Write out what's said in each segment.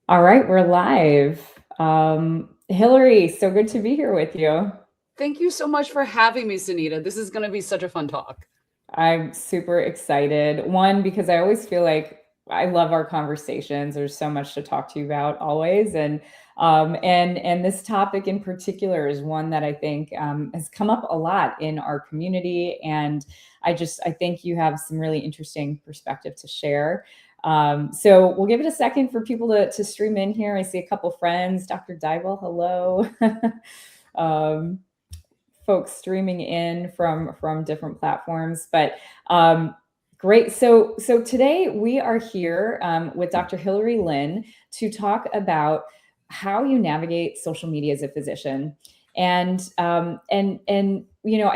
All right, we're live. Hillary, so good to be here with you. Thank you so much for having me, Sunita. This is going to be such a fun talk. I'm super excited. One, because I always feel like I love our conversations. There's so much to talk to you about always, and this topic in particular is one that I think has come up a lot in our community, and I think you have some really interesting perspective to share. So we'll give it a second for people to stream in here. I see a couple friends. Dr. Dybel, hello. um, Folks streaming in from different platforms, but great. So today we are here with Dr. Hillary Lin to talk about how you navigate social media as a physician. And I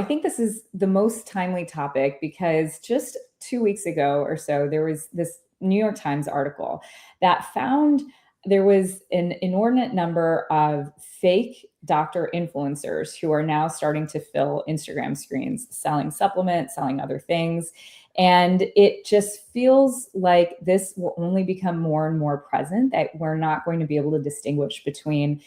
think this is the most timely topic because just 2 weeks ago or so, there was this New York Times article that found there was an inordinate number of fake doctor influencers who are now starting to fill Instagram screens, selling supplements, selling other things. And it just feels like this will only become more and more present, that we're not going to be able to distinguish between,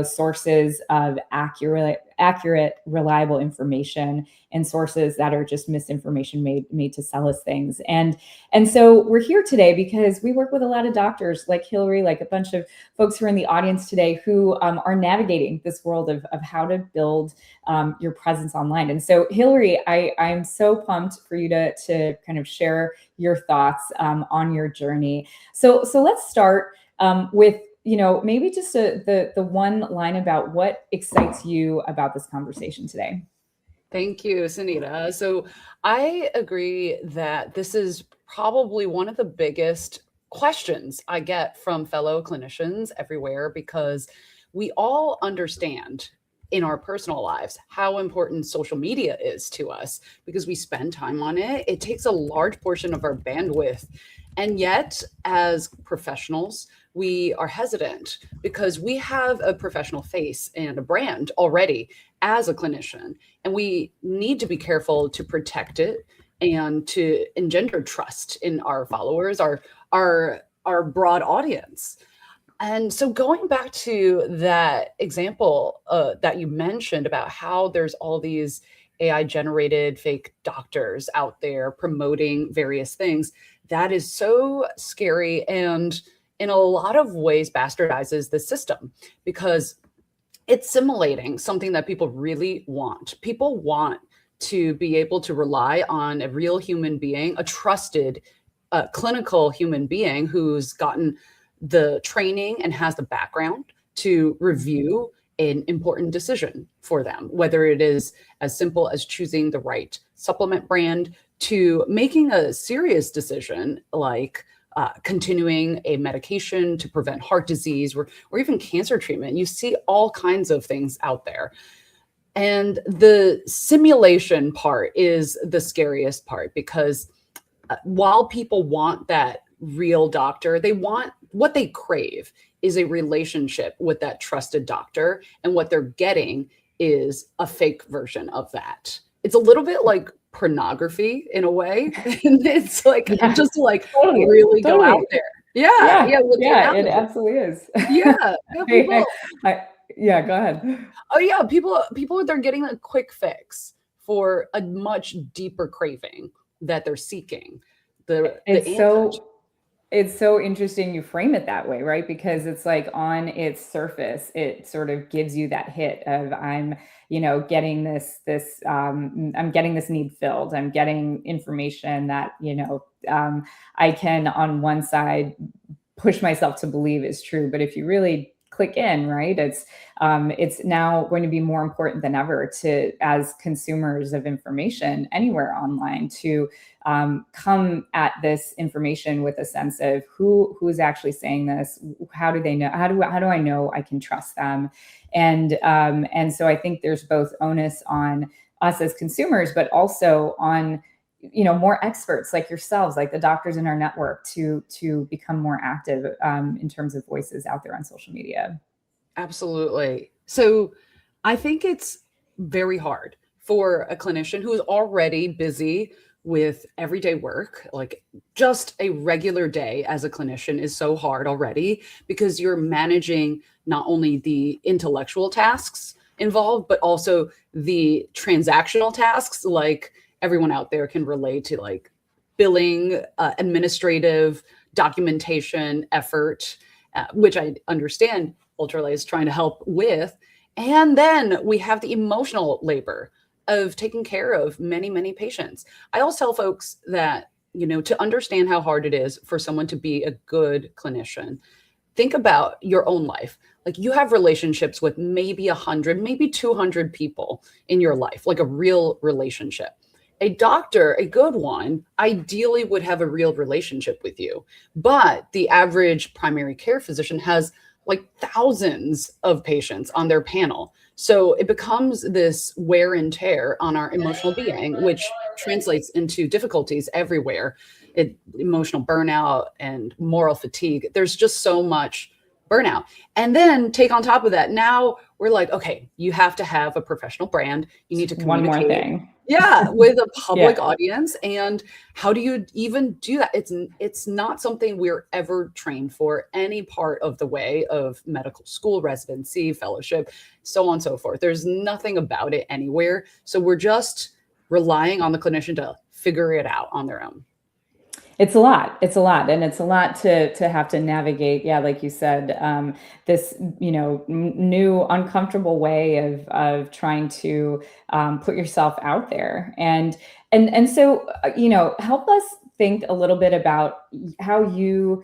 sources of accurate, reliable information and sources that are just misinformation made to sell us things. And so we're here today because we work with a lot of doctors like Hillary, like a bunch of folks who are in the audience today who are navigating this world of how to build your presence online. And so, Hillary, I'm so pumped for you to kind of share your thoughts on your journey. So let's start with maybe just the one line about what excites you about this conversation today. Thank you, Sunita. So I agree that this is probably one of the biggest questions I get from fellow clinicians everywhere because we all understand in our personal lives how important social media is to us because we spend time on it. It takes a large portion of our bandwidth. And yet, as professionals, we are hesitant because we have a professional face and a brand already as a clinician, and we need to be careful to protect it and to engender trust in our followers, our broad audience. And so, going back to that example that you mentioned about how there's all these AI generated fake doctors out there promoting various things, that is so scary and in a lot of ways bastardizes the system because it's simulating something that people really want. People want to be able to rely on a real human being, a trusted clinical human being who's gotten the training and has the background to review an important decision for them, whether it is as simple as choosing the right supplement brand to making a serious decision like continuing a medication to prevent heart disease or even cancer treatment. You see all kinds of things out there. And the simulation part is the scariest part because while people want that real doctor, they want what they crave is a relationship with that trusted doctor. And what they're getting is a fake version of that. It's a little bit like pornography in a way. And it's like Yeah, just to like totally, really go totally. out there. Yeah, Yeah, yeah, with the yeah, it analogy. absolutely is. Yeah, yeah, I, people. yeah, go ahead. Oh yeah, people they're getting a quick fix for a much deeper craving that they're seeking. The It's answers. so it's so interesting you frame it that way, right? Because it's like on its surface, it sort of gives you that hit of getting I'm getting this need filled. I'm getting information that, I can on one side push myself to believe is true. But if you really click in, right, it's now going to be more important than ever to, as consumers of information anywhere online, to come at this information with a sense of who's actually saying this. How do they know? How do I know I can trust them? And so I think there's both onus on us as consumers, but also on more experts like yourselves, like the doctors in our network, to become more active in terms of voices out there on social media. Absolutely. So I think it's very hard for a clinician who is already busy with everyday work, like just a regular day as a clinician is so hard already because you're managing not only the intellectual tasks involved, but also the transactional tasks, like everyone out there can relate to, like billing, administrative, documentation effort, which I understand Ultralight is trying to help with. And then we have the emotional labor of taking care of many, many patients. I always tell folks that, to understand how hard it is for someone to be a good clinician, think about your own life. Like, you have relationships with maybe 100, maybe 200 people in your life, like a real relationship. A doctor, a good one, ideally would have a real relationship with you. But the average primary care physician has like thousands of patients on their panel. So it becomes this wear and tear on our emotional being, which translates into difficulties everywhere. Emotional burnout and moral fatigue. There's just so much burnout. And then take on top of that, now we're like, okay, you have to have a professional brand. You need to One more communicate. thing. Yeah, with a public audience. And how do you even do that? It's not something we're ever trained for any part of the way of medical school, residency, fellowship, so on and so forth. There's nothing about it anywhere. So we're just relying on the clinician to figure it out on their own. It's a lot. It's a lot, and it's a lot to have to navigate. Yeah, like you said, this new uncomfortable way of trying to put yourself out there, and so help us think a little bit about how you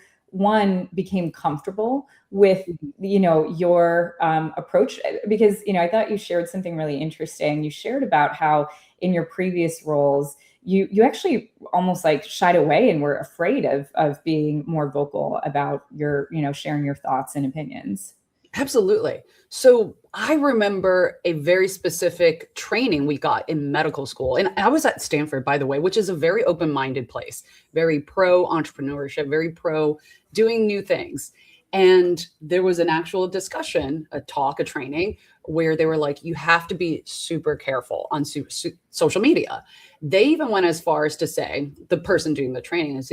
became comfortable with your approach, because I thought you shared something really interesting. You shared about how in your previous roles you actually almost like shied away and were afraid of being more vocal about your sharing your thoughts and opinions. Absolutely. So I remember a very specific training we got in medical school. And I was at Stanford, by the way, which is a very open-minded place, very pro entrepreneurship, very pro doing new things. And there was an actual discussion, a talk, a training where they were like, you have to be super careful on social media. They even went as far as to say, the person doing the training is,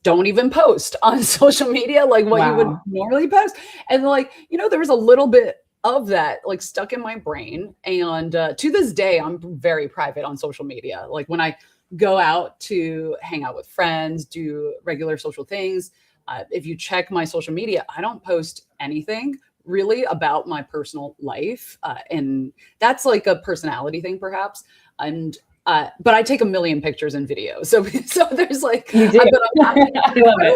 don't even post on social media like what you would normally post. And there was a little bit of that like stuck in my brain. And to this day, I'm very private on social media. Like when I go out to hang out with friends, do regular social things, if you check my social media, I don't post anything really about my personal life. And that's like a personality thing perhaps. And but I take a million pictures and videos. So there's like, you do. I'm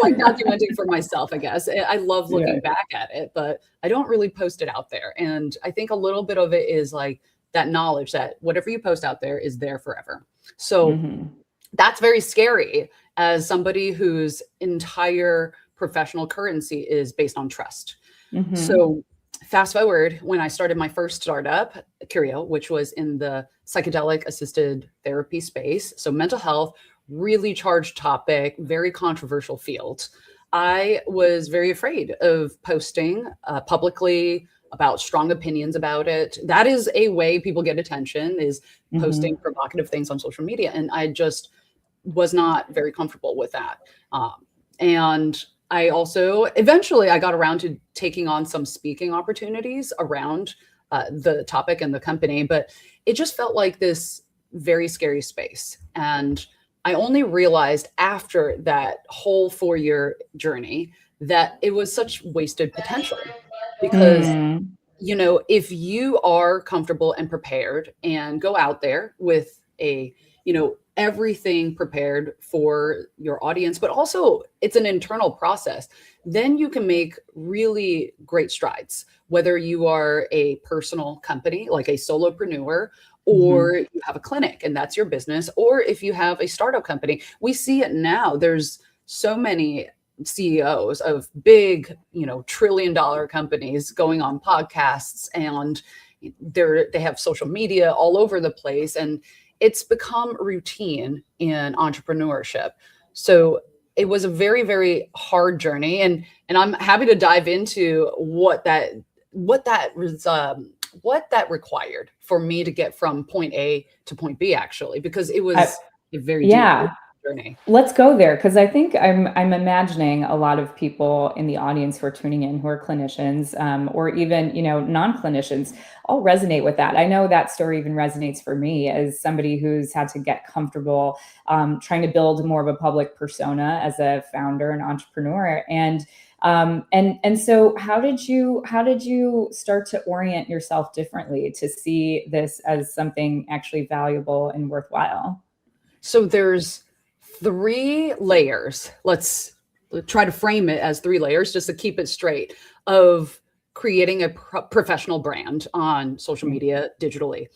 like documenting for myself, I guess. I love looking back at it, but I don't really post it out there. And I think a little bit of it is like that knowledge that whatever you post out there is there forever. So that's very scary as somebody whose entire professional currency is based on trust. So fast forward, when I started my first startup, Curio, which was in the psychedelic assisted therapy space. So mental health, really charged topic, very controversial field. I was very afraid of posting publicly about strong opinions about it. That is a way people get attention, is posting provocative things on social media. And I just was not very comfortable with that. And I also, eventually I got around to taking on some speaking opportunities around the topic and the company, but it just felt like this very scary space. And I only realized after that whole 4-year journey that it was such wasted potential because, if you are comfortable and prepared and go out there with everything prepared for your audience, but also it's an internal process, then you can make really great strides, whether you are a personal company, like a solopreneur, or you have a clinic and that's your business, or if you have a startup company. We see it now. There's so many CEOs of big, trillion-dollar companies going on podcasts, and they have social media all over the place, and it's become routine in entrepreneurship. So it was a very, very hard journey, and I'm happy to dive into what that required for me to get from point A to point B, actually, because it was a very deep Yeah. journey. Let's go there because I think I'm imagining a lot of people in the audience who are tuning in who are clinicians, or even non-clinicians all resonate with that. I know that story even resonates for me as somebody who's had to get comfortable trying to build more of a public persona as a founder and entrepreneur. And so how did you start to orient yourself differently to see this as something actually valuable and worthwhile? So there's 3 layers. Let's try to frame it as 3 layers just to keep it straight of creating a professional brand on social media digitally.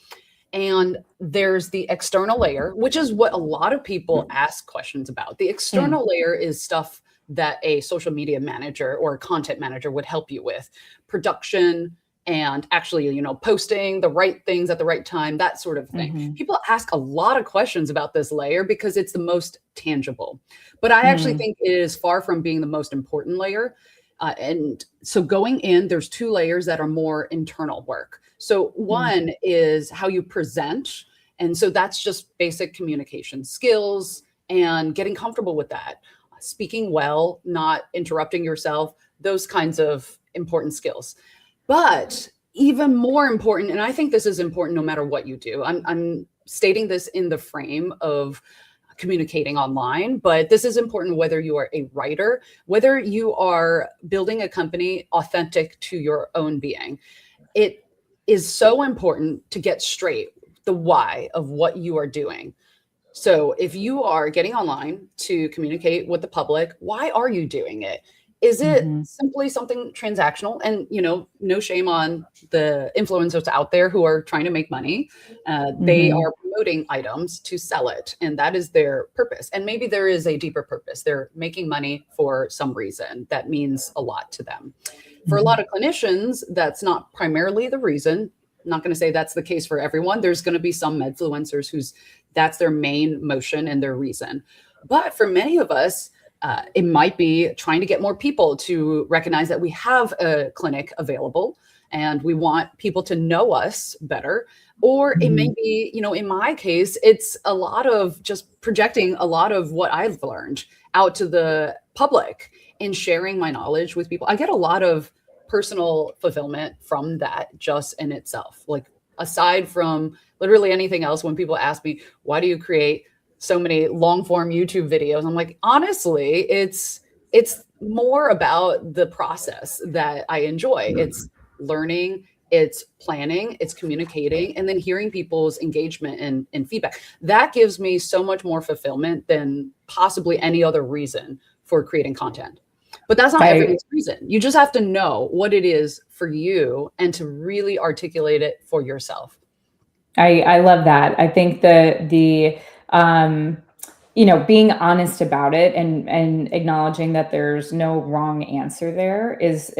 And there's the external layer, which is what a lot of people ask questions about. The Mm, external layer is stuff that a social media manager or a content manager would help you with: production and actually, posting the right things at the right time, that sort of thing. mhm, People ask a lot of questions about this layer because it's the most tangible. But I actually mm, think it is far from being the most important layer. And so going in, there's 2 layers that are more internal work. So mm, one is how you present. And so that's just basic communication skills and getting comfortable with that. Speaking well, not interrupting yourself, those kinds of important skills. But even more important, and I think this is important no matter what you do. I'm stating this in the frame of communicating online, but this is important whether you are a writer, whether you are building a company authentic to your own being. It is so important to get straight the why of what you are doing. So if you are getting online to communicate with the public, why are you doing it? Is it mhm, simply something transactional? And no shame on the influencers out there who are trying to make money. They mhm, are promoting items to sell it, and that is their purpose. And maybe there is a deeper purpose. They're making money for some reason that means a lot to them. For a lot mhm, of clinicians, that's not primarily the reason. I'm not going to say that's the case for everyone. There's going to be some influencers whose that's their main motion and their reason. But for many of us, it might be trying to get more people to recognize that we have a clinic available and we want people to know us better. Or it may mhm. be, in my case, it's a lot of just projecting a lot of what I've learned out to the public and sharing my knowledge with people. I get a lot of personal fulfillment from that just in itself. Like, aside from literally anything else, when people ask me, why do you create so many long form YouTube videos? I'm like, honestly, it's more about the process that I enjoy. It's learning, it's planning, it's communicating, and then hearing people's engagement and feedback. That gives me so much more fulfillment than possibly any other reason for creating content. But that's not I everyone's reason. You just have to know what it is for you and to really articulate it for yourself. I love that. I think the um, being honest about it and acknowledging that there's no wrong answer there is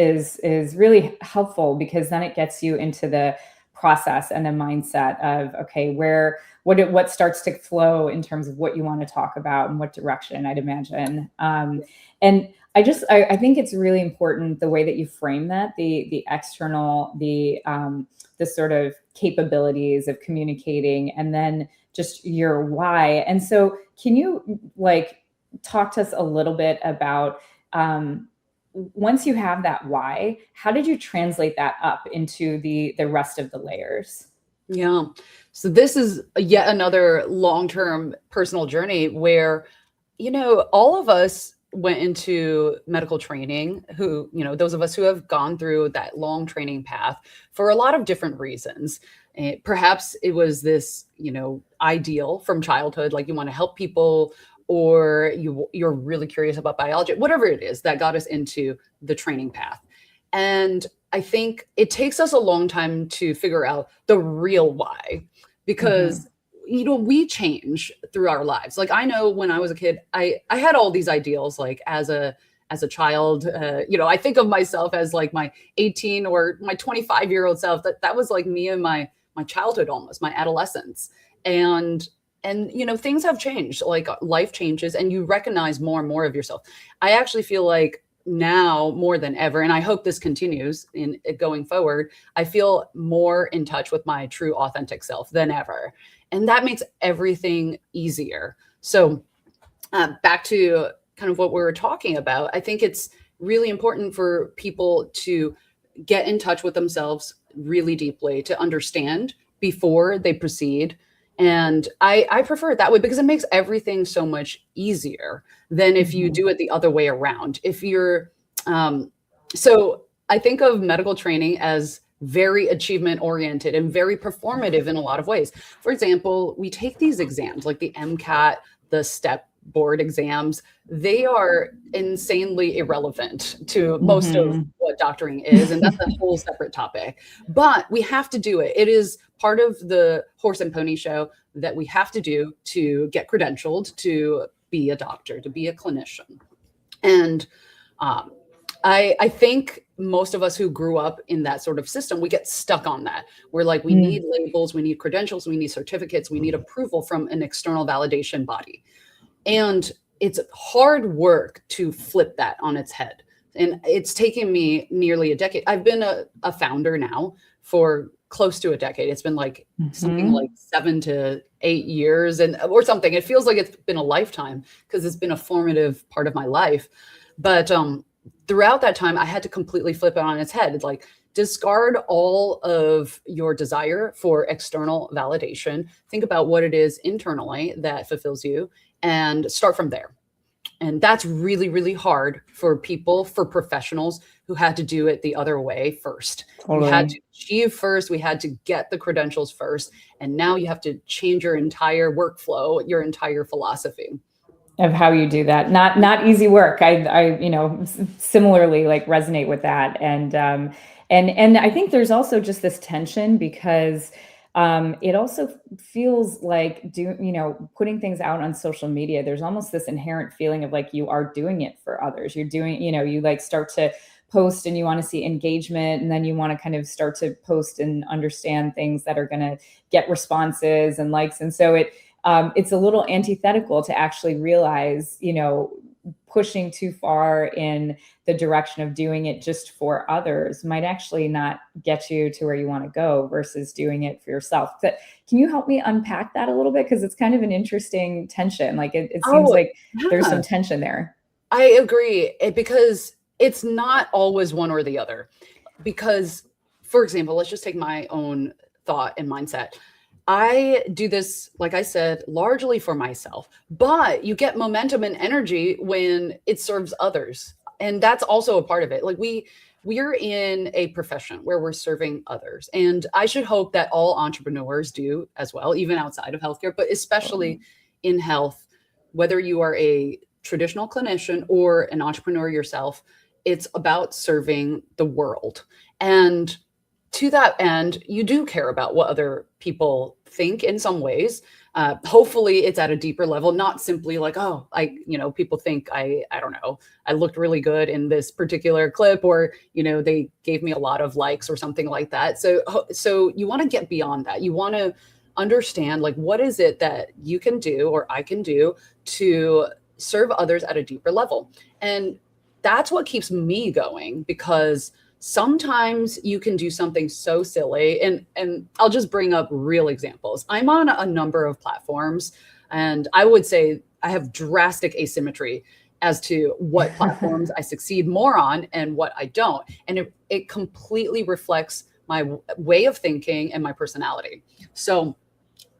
really helpful because then it gets you into the process and the mindset of okay, what starts to flow in terms of what you want to talk about and what direction I'd imagine. And I think it's really important the way that you frame that the external the sort of capabilities of communicating and then just your why. And so, can you talk to us a little bit about once you have that why, how did you translate that up into the rest of the layers? Yeah. So this is yet another long-term personal journey where, all of us went into medical training who, those of us who have gone through that long training path for a lot of different reasons. Perhaps it was this, ideal from childhood, like you want to help people, or you're really curious about biology, whatever it is that got us into the training path. And I think it takes us a long time to figure out the real why, Hmm. because we change through our lives. Like, I know when I was a kid, I had all these ideals, like as a child. I think of myself as like my 18 or my 25-year-old self. That was like me in my childhood, almost my adolescence. And things have changed. Like, life changes and you recognize more and more of yourself. I actually feel like now more than ever, and I hope this continues in going forward, I feel more in touch with my true authentic self than ever. And that makes everything easier. So back to kind of what we were talking about, I think it's really important for people to get in touch with themselves really deeply, to understand before they proceed. And I prefer it that way because it makes everything so much easier than if you do it the other way around. If you're, so I think of medical training as very achievement oriented and very performative in a lot of ways. For example, we take these exams like the MCAT, the STEP board exams. They are insanely irrelevant to most of what doctoring is, and that's a whole separate topic. But we have to do it. It is part of the horse and pony show that we have to do to get credentialed to be a doctor, to be a clinician. And I think most of us who grew up in that sort of system, we get stuck on that. We're like, we need labels, we need credentials, we need certificates, we need approval from an external validation body. And it's hard work to flip that on its head. And it's taken me nearly a decade. I've been a founder now for close to a decade. It's been like something like 7 to 8 years or something. It feels like it's been a lifetime because it's been a formative part of my life. But throughout that time, I had to completely flip it on its head. It's like, discard all of your desire for external validation. Think about what it is internally that fulfills you and start from there. And that's really, really hard for people, for professionals who had to do it the other way first. Totally. We had to achieve first. We had to get the credentials first. And now you have to change your entire workflow, your entire philosophy of how you do that. Not easy work. I similarly like resonate with that. And I think there's also just this tension because it also feels like putting things out on social media, there's almost this inherent feeling of like you are doing it for others. You're doing, you like start to post and you want to see engagement, and then you want to kind of start to post and understand things that are going to get responses and likes. And so it's a little antithetical to actually realize, pushing too far in the direction of doing it just for others might actually not get you to where you want to go versus doing it for yourself. But can you help me unpack that a little bit? Because it's kind of an interesting tension. Like it seems like there's some tension there. I agree, because it's not always one or the other. Because, for example, let's just take my own thought and mindset. I do this, like I said, largely for myself, but you get momentum and energy when it serves others. And that's also a part of it. Like we're in a profession where we're serving others. And I should hope that all entrepreneurs do as well, even outside of healthcare, but especially in health, whether you are a traditional clinician or an entrepreneur yourself, it's about serving the world. And to that end, you do care about what other people think in some ways. Hopefully it's at a deeper level, not simply like, oh, people think I don't know, I looked really good in this particular clip, or, they gave me a lot of likes or something like that. So you want to get beyond that. You want to understand, like, what is it that you can do or I can do to serve others at a deeper level? And that's what keeps me going, because sometimes you can do something so silly, and I'll just bring up real examples. I'm on a number of platforms, and I would say I have drastic asymmetry as to what platforms I succeed more on and what I don't. And it completely reflects my way of thinking and my personality. So,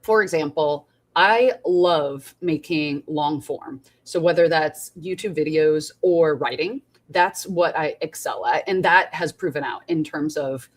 for example, I love making long form. So whether that's YouTube videos or writing, that's what I excel at. And that has proven out in terms of,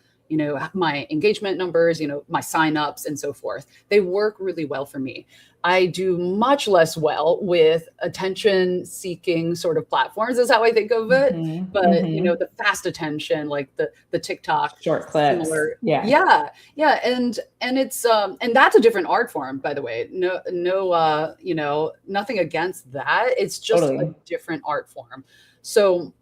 my engagement numbers, my signups and so forth. They work really well for me. I do much less well with attention seeking sort of platforms is how I think of it. But, the fast attention, like the TikTok short clips. Similar, yeah. And it's, and that's a different art form, by the way. No, nothing against that. It's just a different art form. So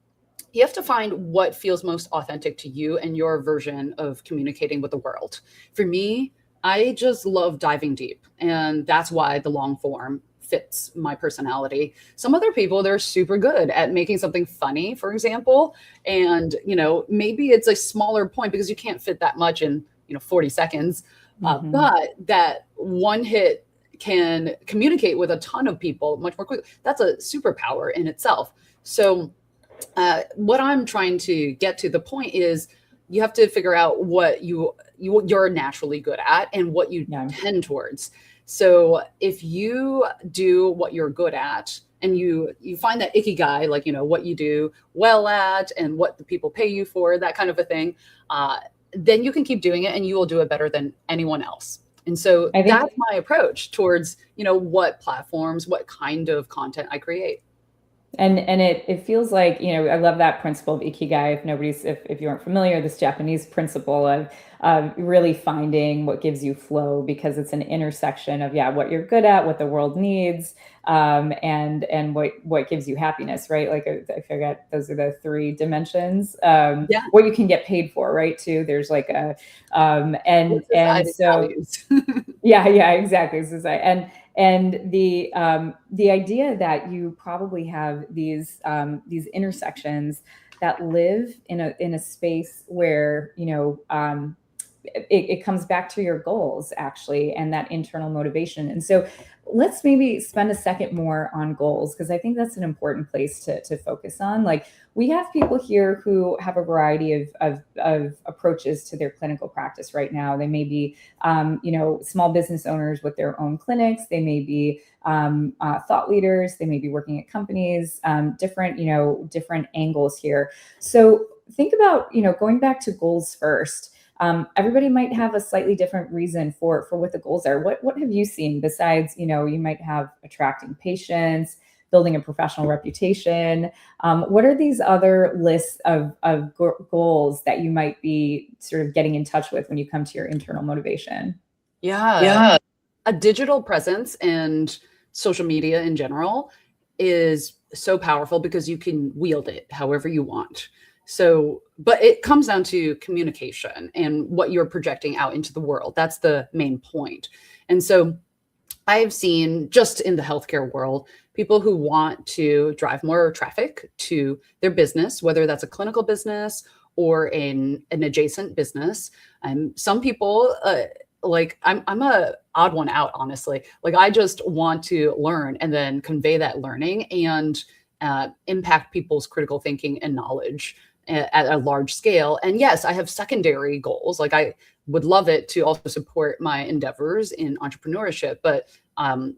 you have to find what feels most authentic to you and your version of communicating with the world. For me, I just love diving deep, and that's why the long form fits my personality. Some other people, they're super good at making something funny, for example. And, maybe it's a smaller point because you can't fit that much in, 40 seconds. But that one hit can communicate with a ton of people much more quickly. That's a superpower in itself. So what I'm trying to get to the point is you have to figure out what you're naturally good at and what you tend towards. So if you do what you're good at and you find that ikigai, like, what you do well at and what the people pay you for, that kind of a thing, then you can keep doing it and you will do it better than anyone else. And so that's my approach towards, what platforms, what kind of content I create. And it feels like, I love that principle of ikigai. If you aren't familiar, this Japanese principle of really finding what gives you flow, because it's an intersection of what you're good at, what the world needs, and what gives you happiness, right? Like I forget, those are the three dimensions. What you can get paid for, right? Too. There's like a and so exactly. And the idea that you probably have these intersections that live in a space where it comes back to your goals, actually, and that internal motivation. And so let's maybe spend a second more on goals, because I think that's an important place to focus on. Like, we have people here who have a variety of approaches to their clinical practice right now. They may be, small business owners with their own clinics. They may be thought leaders. They may be working at companies, different angles here. So think about, going back to goals first. Everybody might have a slightly different reason for what the goals are. What have you seen besides, you might have attracting patients, building a professional reputation? What are these other lists of goals that you might be sort of getting in touch with when you come to your internal motivation? Yeah. A digital presence and social media in general is so powerful because you can wield it however you want. So, but it comes down to communication and what you're projecting out into the world. That's the main point. And so I've seen, just in the healthcare world, people who want to drive more traffic to their business, whether that's a clinical business or an adjacent business. Some people, like I'm a odd one out, honestly. Like, I just want to learn and then convey that learning and impact people's critical thinking and knowledge at a large scale. And yes, I have secondary goals. Like, I would love it to also support my endeavors in entrepreneurship, but I'm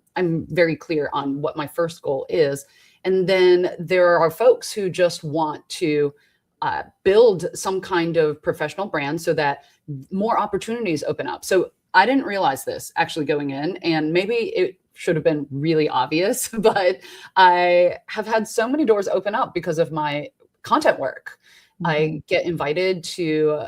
very clear on what my first goal is. And then there are folks who just want to build some kind of professional brand so that more opportunities open up. So I didn't realize this actually going in, and maybe it should have been really obvious, but I have had so many doors open up because of my content work. I get invited to,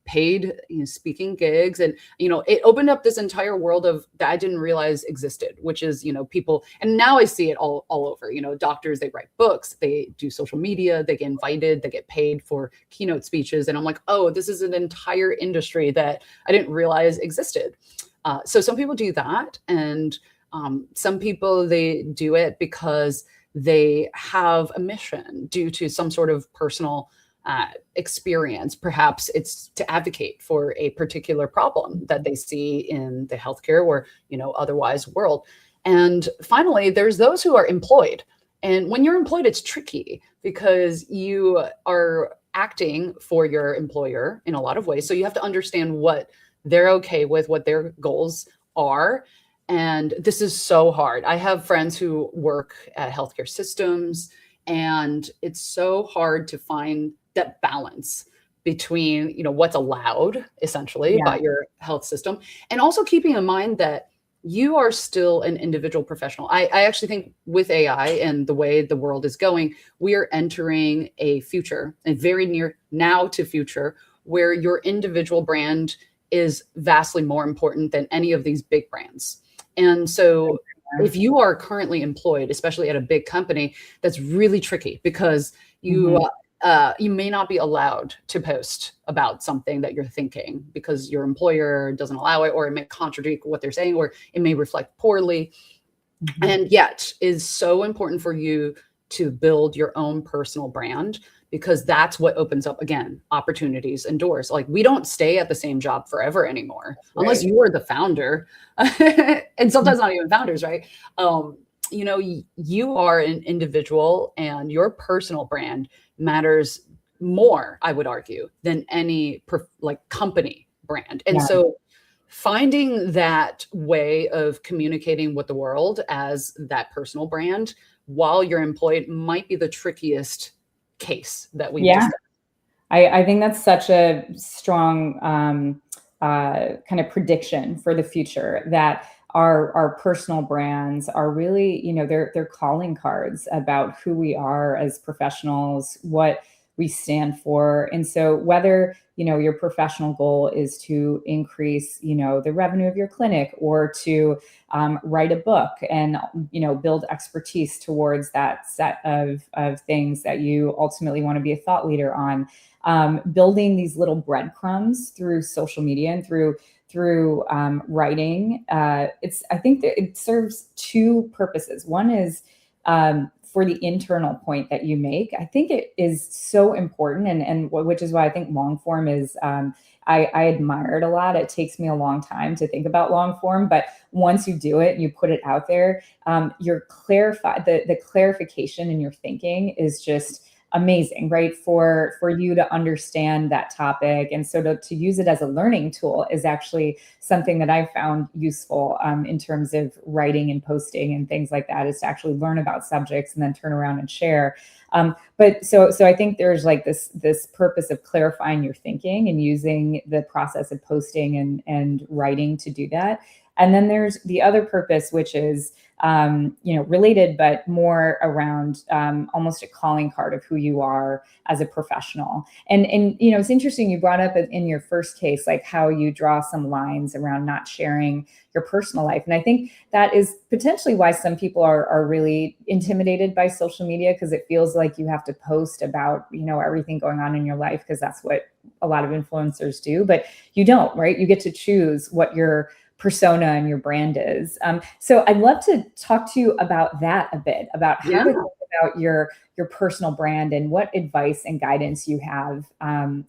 paid speaking gigs, and it opened up this entire world of that I didn't realize existed, which is people, and now I see it all over. Doctors, they write books, they do social media, they get invited, they get paid for keynote speeches, and I'm like, oh, this is an entire industry that I didn't realize existed. So some people do that, and some people, they do it because they have a mission due to some sort of personal experience. Perhaps it's to advocate for a particular problem that they see in the healthcare or, otherwise world. And finally, there's those who are employed. And when you're employed, it's tricky because you are acting for your employer in a lot of ways. So you have to understand what they're okay with, what their goals are. And this is so hard. I have friends who work at healthcare systems, and it's so hard to find that balance between, what's allowed essentially by your health system, and also keeping in mind that you are still an individual professional. I actually think with AI and the way the world is going, we are entering a future, a very near now to future, where your individual brand is vastly more important than any of these big brands. And so if you are currently employed, especially at a big company, that's really tricky because you may not be allowed to post about something that you're thinking because your employer doesn't allow it, or it may contradict what they're saying, or it may reflect poorly. And yet is so important for you to build your own personal brand, because that's what opens up, again, opportunities and doors. Like, we don't stay at the same job forever anymore, unless Right. you are the founder. And sometimes not even founders, right? You know, you are an individual, and your personal brand matters more, I would argue, than any like company brand. And Yeah. so finding that way of communicating with the world as that personal brand while you're employed might be the trickiest case that we've Yeah. discussed. I think that's such a strong kind of prediction for the future, that our personal brands are really, you know, they're calling cards about who we are as professionals, what we stand for. And so whether, you know, your professional goal is to increase, you know, the revenue of your clinic, or to write a book and, you know, build expertise towards that set of things that you ultimately want to be a thought leader on, building these little breadcrumbs through social media and through writing. I think that it serves two purposes. One is for the internal point that you make. I think it is so important, and which is why I think long form is. I admire it a lot. It takes me a long time to think about long form, but once you do it and you put it out there, you're the clarification in your thinking is just amazing, right? For you to understand that topic. And so to use it as a learning tool is actually something that I found useful in terms of writing and posting and things like that, is to actually learn about subjects and then turn around and share. But so I think there's like this purpose of clarifying your thinking and using the process of posting and writing to do that. And then there's the other purpose, which is you know, related, but more around almost a calling card of who you are as a professional. And you know, it's interesting you brought up in your first case, like how you draw some lines around not sharing your personal life. And I think that is potentially why some people are really intimidated by social media, because it feels like you have to post about, you know, everything going on in your life, because that's what a lot of influencers do. But you don't, right? You get to choose what your persona and your brand is. So I'd love to talk to you about that a bit, about how to think about your personal brand and what advice and guidance you have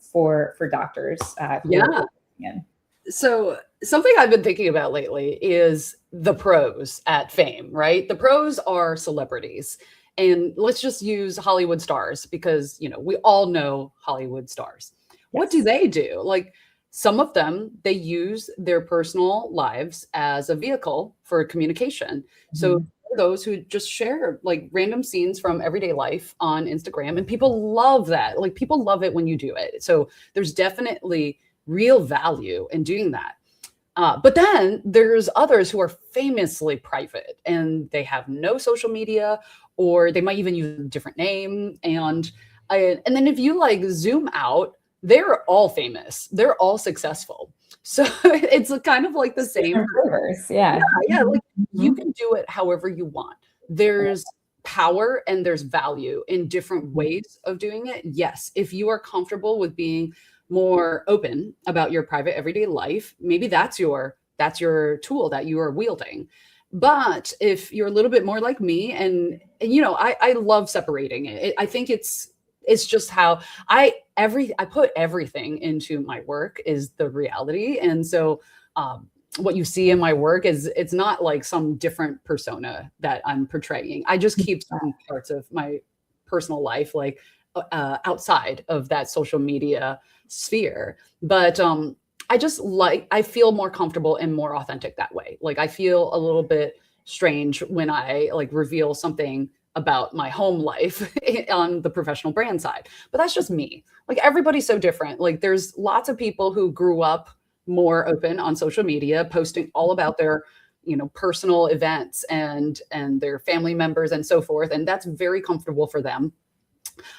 for doctors who are listening in. So something I've been thinking about lately is the pros at fame, right? The pros are celebrities. And let's just use Hollywood stars, because, you know, we all know Hollywood stars. What do Yes. they do? Like, some of them, they use their personal lives as a vehicle for communication. So Mhm. those who just share like random scenes from everyday life on Instagram, and people love that. Like, people love it when you do it. So there's definitely real value in doing that. But then there's others who are famously private, and they have no social media, or they might even use a different name. And then if you like zoom out, they're all famous. They're all successful. So it's kind of like the same. Different flavors. Yeah, Yeah. yeah. Like, you Mhm. can do it however you want. There's power and there's value in different ways of doing it. Yes, if you are comfortable with being more open about your private everyday life, maybe that's your tool that you are wielding. But if you're a little bit more like me, and you know, I love separating it. I think it's just how I put everything into my work is the reality. And so what you see in my work is, it's not like some different persona that I'm portraying. I just keep certain parts of my personal life like outside of that social media sphere. But I feel more comfortable and more authentic that way. Like, I feel a little bit strange when I like reveal something about my home life on the professional brand side. But that's just me. Like, everybody's so different. Like, there's lots of people who grew up more open on social media, posting all about their, you know, personal events and their family members and so forth, and that's very comfortable for them.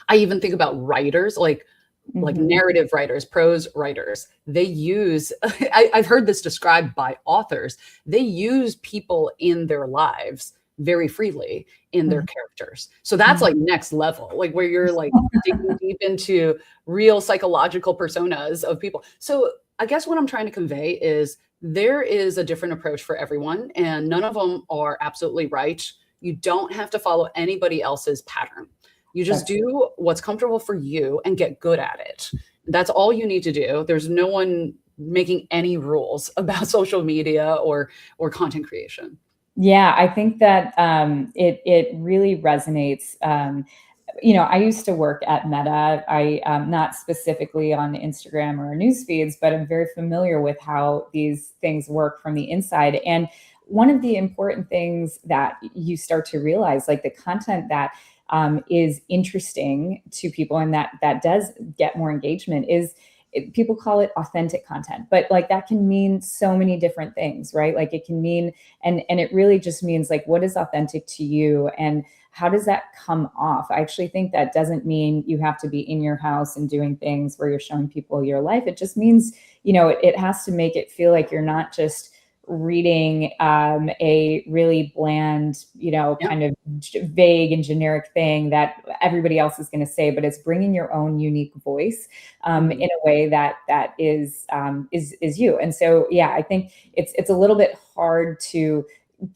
I even think about writers, like Mhm. narrative writers, prose writers. They use I've heard this described by authors. They use people in their lives very freely in their Mhm. characters. So that's Mhm. like next level, like where you're like digging deep into real psychological personas of people. So I guess what I'm trying to convey is there is a different approach for everyone, and none of them are absolutely right. You don't have to follow anybody else's pattern. You just That's do what's comfortable for you and get good at it. That's all you need to do. There's no one making any rules about social media or content creation. Yeah, I think that it really resonates. I used to work at Meta. I not specifically on Instagram or news feeds, but I'm very familiar with how these things work from the inside. And one of the important things that you start to realize, like the content that is interesting to people and that does get more engagement, is people call it authentic content, but like that can mean so many different things, right? Like it can mean, and it really just means like, what is authentic to you and how does that come off? I actually think that doesn't mean you have to be in your house and doing things where you're showing people your life. It just means, it has to make it feel like you're not just reading a really bland, Yeah. kind of vague and generic thing that everybody else is going to say, but it's bringing your own unique voice in a way that is you. And so, yeah, I think it's a little bit hard to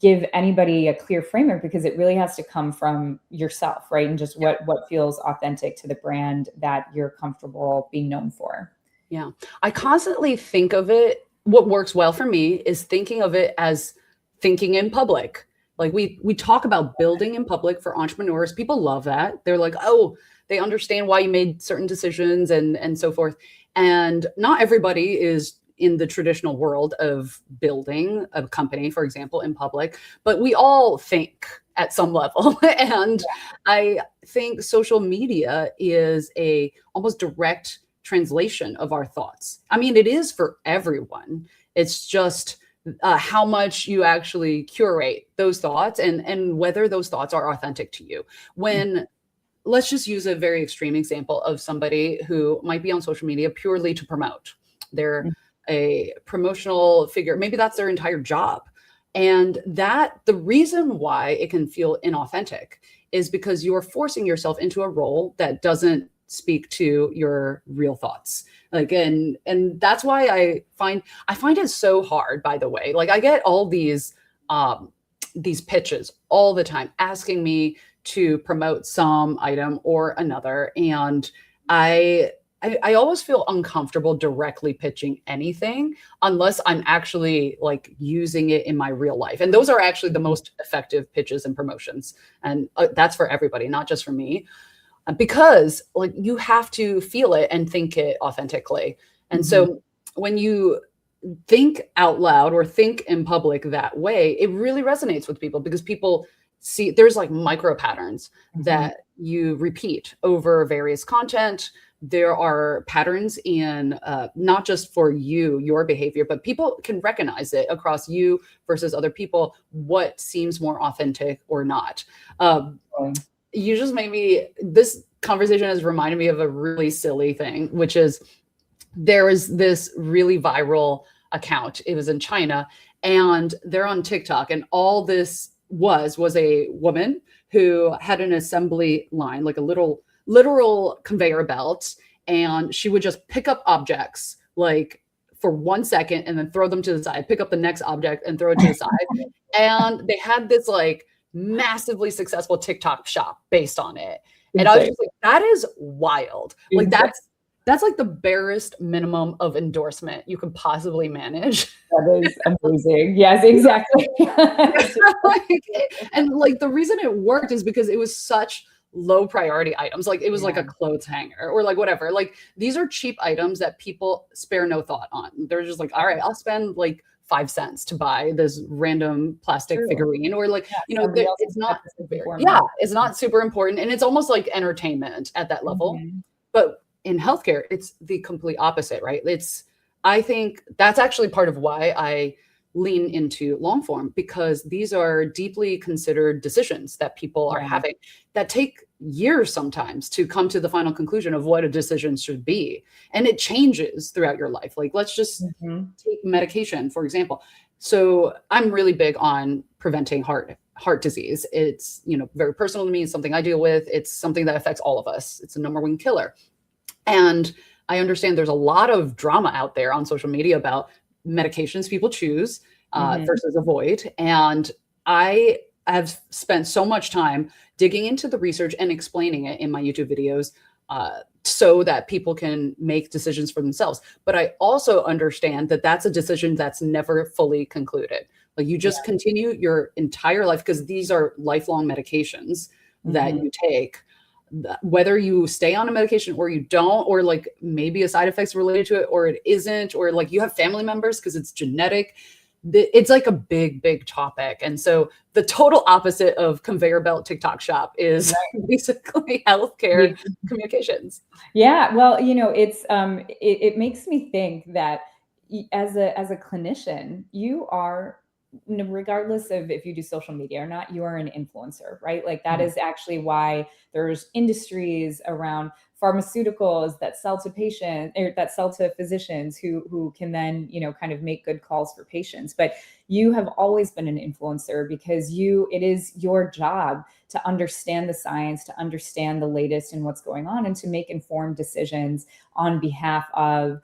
give anybody a clear framework because it really has to come from yourself, right? And just what feels authentic to the brand that you're comfortable being known for. Yeah. I constantly think of it. What works well for me is thinking of it as thinking in public. Like we talk about building in public for entrepreneurs. People love that. They're like, oh, they understand why you made certain decisions and so forth. And not everybody is in the traditional world of building a company, for example, in public, but we all think at some level. And I think social media is a almost direct translation of our thoughts. I mean, it is for everyone. It's just how much you actually curate those thoughts and whether those thoughts are authentic to you. When let's just use a very extreme example of somebody who might be on social media purely to promote. They're a promotional figure. Maybe that's their entire job. And that the reason why it can feel inauthentic is because you're forcing yourself into a role that doesn't speak to your real thoughts. Like, and that's why I find it so hard, by the way. Like I get all these pitches all the time asking me to promote some item or another. And I always feel uncomfortable directly pitching anything unless I'm actually like using it in my real life. And those are actually the most effective pitches and promotions. And that's for everybody, not just for me, because like you have to feel it and think it authentically. And so when you think out loud or think in public that way, it really resonates with people because people see there's like micro patterns that you repeat over various content. There are patterns in not just for your behavior, but people can recognize it across you versus other people, what seems more authentic or not. You just made me, this conversation has reminded me of a really silly thing, which is there is this really viral account. It was in China and they're on TikTok, and all this was a woman who had an assembly line, like a literal conveyor belt, and she would just pick up objects like for 1 second and then throw them to the side, pick up the next object and throw it to the side. And they had this like massively successful TikTok shop based on it. And I was just like, that is wild. Like that's like the barest minimum of endorsement you could possibly manage. That is amazing. Yes, exactly. And like the reason it worked is because it was such low priority items. Like it was like a clothes hanger or like whatever. Like these are cheap items that people spare no thought on. They're just like, all right, I'll spend like 5 cents to buy this random plastic figurine, or like, it's not it's not super important. And it's almost like entertainment at that level. But in healthcare, it's the complete opposite, right? I think that's actually part of why I lean into long form, because these are deeply considered decisions that people are having that take years sometimes to come to the final conclusion of what a decision should be. And it changes throughout your life. Like let's just take medication, for example. So I'm really big on preventing heart disease. It's, very personal to me. It's something I deal with. It's something that affects all of us. It's a #1 killer. And I understand there's a lot of drama out there on social media about medications people choose versus avoid. And I have spent so much time digging into the research and explaining it in my YouTube videos so that people can make decisions for themselves. But I also understand that that's a decision that's never fully concluded. Like you just continue your entire life, because these are lifelong medications that you take, whether you stay on a medication or you don't, or like maybe a side effect's related to it or it isn't, or like you have family members because it's genetic. It's like a big, big topic. And so the total opposite of conveyor belt TikTok shop is basically healthcare communications. Yeah, well, it makes me think that as a clinician, you are, regardless of if you do social media or not, you are an influencer, right? Like that is actually why there's industries around pharmaceuticals that sell to patients, or that sell to physicians who can then, kind of make good calls for patients. But you have always been an influencer because it is your job to understand the science, to understand the latest in what's going on, and to make informed decisions on behalf of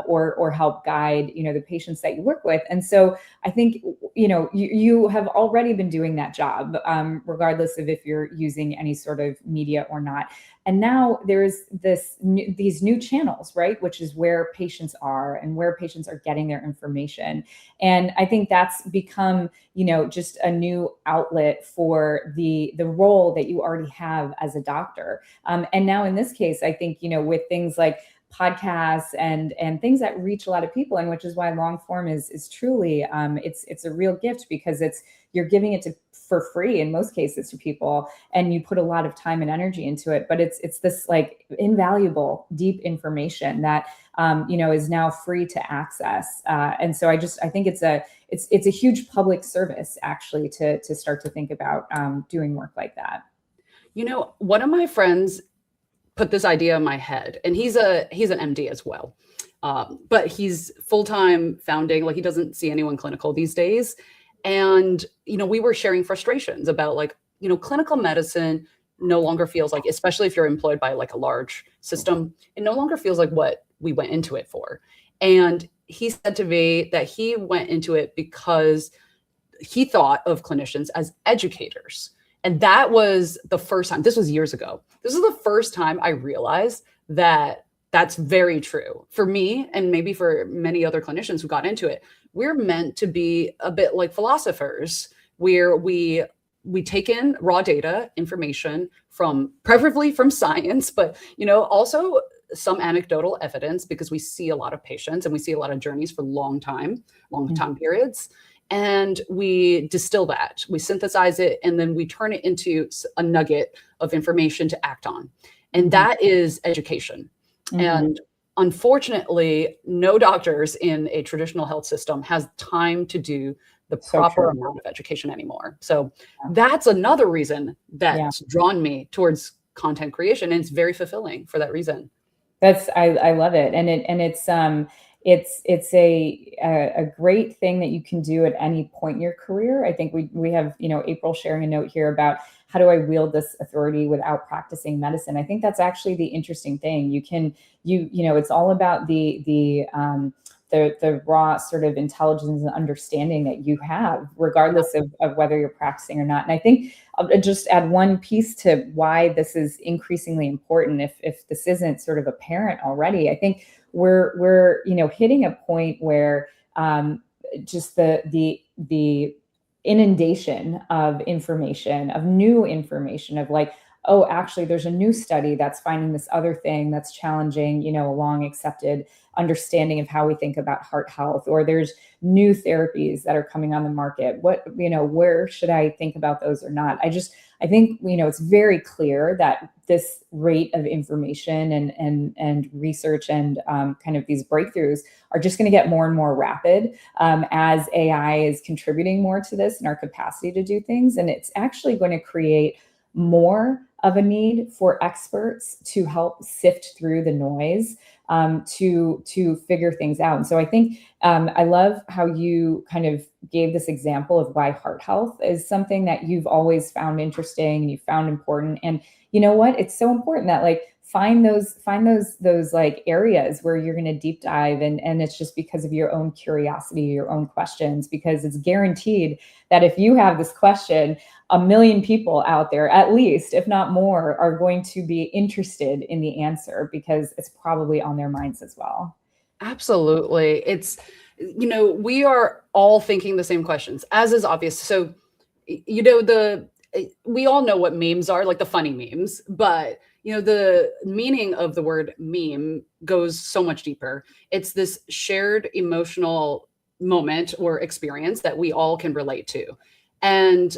or help guide the patients that you work with. And so I think you have already been doing that job, regardless of if you're using any sort of media or not. And now there's these new channels, right, which is where patients are and where patients are getting their information. And I think that's become, just a new outlet for the role that you already have as a doctor. And now in this case, I think, with things like podcasts and things that reach a lot of people, and which is why long form is truly it's a real gift, because you're giving it for free in most cases to people, and you put a lot of time and energy into it, but it's this like invaluable deep information that is now free to access, and so I think it's a huge public service actually to start to think about doing work like that. One of my friends put this idea in my head, and he's an MD as well. But he's full-time founding, like he doesn't see anyone clinical these days. And, we were sharing frustrations about like, clinical medicine no longer feels like, especially if you're employed by like a large system, it no longer feels like what we went into it for. And he said to me that he went into it because he thought of clinicians as educators. And that was the first time, this was years ago. This is the first time I realized that that's very true for me, and maybe for many other clinicians who got into it. We're meant to be a bit like philosophers, where we take in raw data, information preferably from science, but also some anecdotal evidence, because we see a lot of patients and we see a lot of journeys for long time periods. And we distill that, we synthesize it, and then we turn it into a nugget of information to act on. And that is education. And unfortunately, no doctors in a traditional health system has time to do the proper amount of education anymore. So that's another reason that's drawn me towards content creation. And it's very fulfilling for that reason. I love it. And it's a great thing that you can do at any point in your career. I think we have, April sharing a note here about how do I wield this authority without practicing medicine. I think that's actually the interesting thing. It's all about the raw sort of intelligence and understanding that you have, regardless of whether you're practicing or not. And I think I'll just add one piece to why this is increasingly important, if this isn't sort of apparent already. I think we're hitting a point where just the inundation of information, of new information, of like, oh, actually, there's a new study that's finding this other thing that's challenging, a long accepted understanding of how we think about heart health, or there's new therapies that are coming on the market. Where should I think about those or not? I think, it's very clear that this rate of information and research and kind of these breakthroughs are just going to get more and more rapid as AI is contributing more to this and our capacity to do things. And it's actually going to create more of a need for experts to help sift through the noise, to figure things out. And so I think I love how you kind of gave this example of why heart health is something that you've always found interesting and you found important. And you know what? It's so important that like find those like areas where you're going to deep dive, and it's just because of your own curiosity, your own questions, because it's guaranteed that if you have this question, a million people out there, at least, if not more, are going to be interested in the answer because it's probably on their minds as well. Absolutely. It's, we are all thinking the same questions, as is obvious. So, we all know what memes are, like the funny memes, but the meaning of the word meme goes so much deeper. It's this shared emotional moment or experience that we all can relate to. And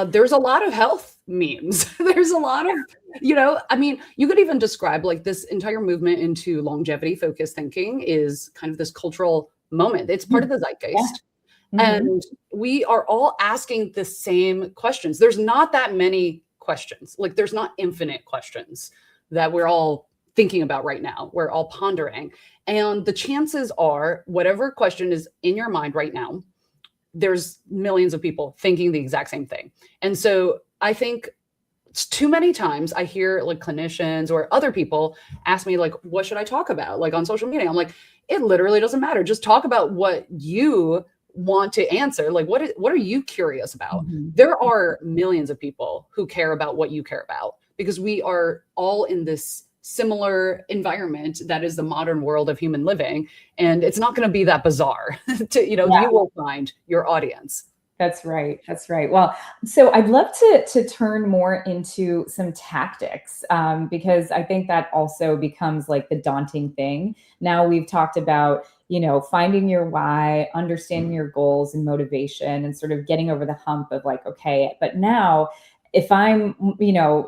there's a lot of health memes. There's a lot of, you could even describe like this entire movement into longevity focused thinking is kind of this cultural moment. It's part of the zeitgeist. Yeah. And we are all asking the same questions. There's not that many questions. Like there's not infinite questions that we're all thinking about right now. We're all pondering. And the chances are whatever question is in your mind right now, there's millions of people thinking the exact same thing. And so I think it's too many times I hear like clinicians or other people ask me like, what should I talk about? Like on social media, I'm like, it literally doesn't matter. Just talk about what you want to answer. Like, what are you curious about? There are millions of people who care about what you care about because we are all in this similar environment that is the modern world of human living. And it's not going to be that bizarre to, you will find your audience. That's right. That's right. Well, so I'd love to turn more into some tactics, because I think that also becomes like the daunting thing. Now we've talked about, finding your why, understanding your goals and motivation, and sort of getting over the hump of like, okay, but now if I'm,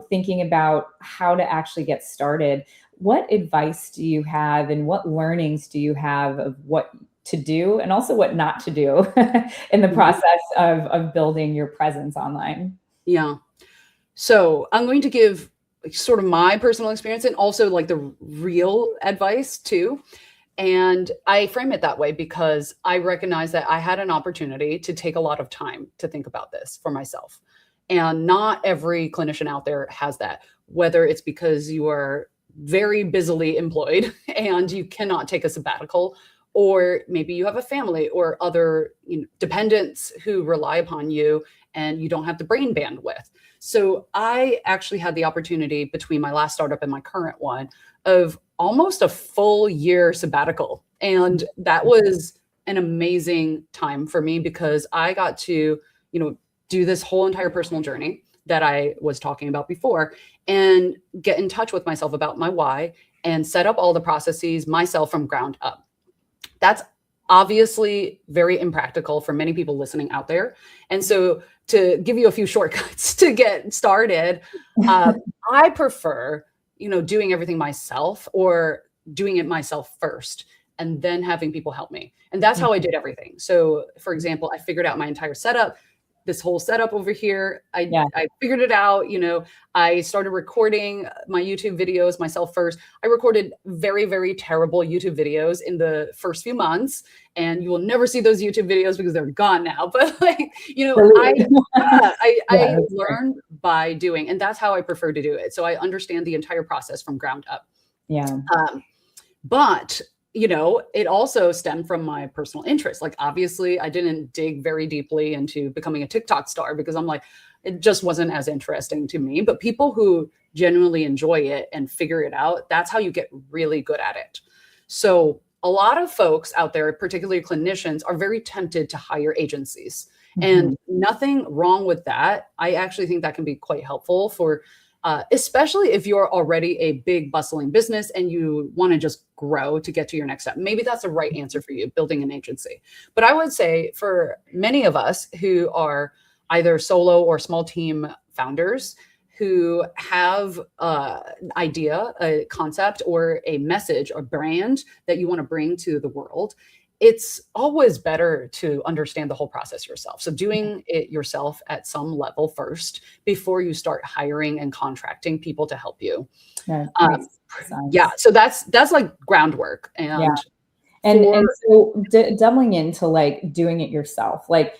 thinking about how to actually get started, what advice do you have and what learnings do you have of what to do and also what not to do in the process of building your presence online? Yeah. So I'm going to give sort of my personal experience and also like the real advice too. And I frame it that way because I recognize that I had an opportunity to take a lot of time to think about this for myself. And not every clinician out there has that, whether it's because you are very busily employed and you cannot take a sabbatical, or maybe you have a family or other dependents who rely upon you and you don't have the brain bandwidth. So I actually had the opportunity between my last startup and my current one of almost a full year sabbatical. And that was an amazing time for me because I got to, do this whole entire personal journey that I was talking about before and get in touch with myself about my why and set up all the processes myself from ground up. That's obviously very impractical for many people listening out there. And so to give you a few shortcuts to get started, I prefer, doing everything myself or doing it myself first and then having people help me. And that's how I did everything. So for example, I figured out my entire setup, this whole setup over here. I figured it out. I started recording my YouTube videos myself first. I recorded very, very terrible YouTube videos in the first few months, and you will never see those YouTube videos because they're gone now. But I learned by doing, and that's how I prefer to do it. So I understand the entire process from ground up. Yeah. But it also stemmed from my personal interest. Like, obviously, I didn't dig very deeply into becoming a TikTok star because I'm like, it just wasn't as interesting to me. But people who genuinely enjoy it and figure it out, that's how you get really good at it. So a lot of folks out there, particularly clinicians, are very tempted to hire agencies. And nothing wrong with that. I actually think that can be quite helpful for especially if you're already a big bustling business and you want to just grow to get to your next step. Maybe that's the right answer for you, building an agency. But I would say for many of us who are either solo or small team founders who have an idea, a concept, or a message or brand that you want to bring to the world, it's always better to understand the whole process yourself. So doing it yourself at some level first before you start hiring and contracting people to help you. Yeah. So that's like groundwork. And so doubling into like doing it yourself, like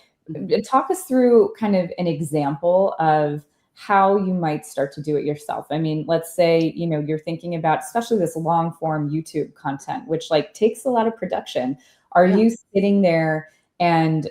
talk us through kind of an example of how you might start to do it yourself. I mean, let's say, you're thinking about, especially this long form YouTube content, which like takes a lot of production. Are Yeah. you sitting there and,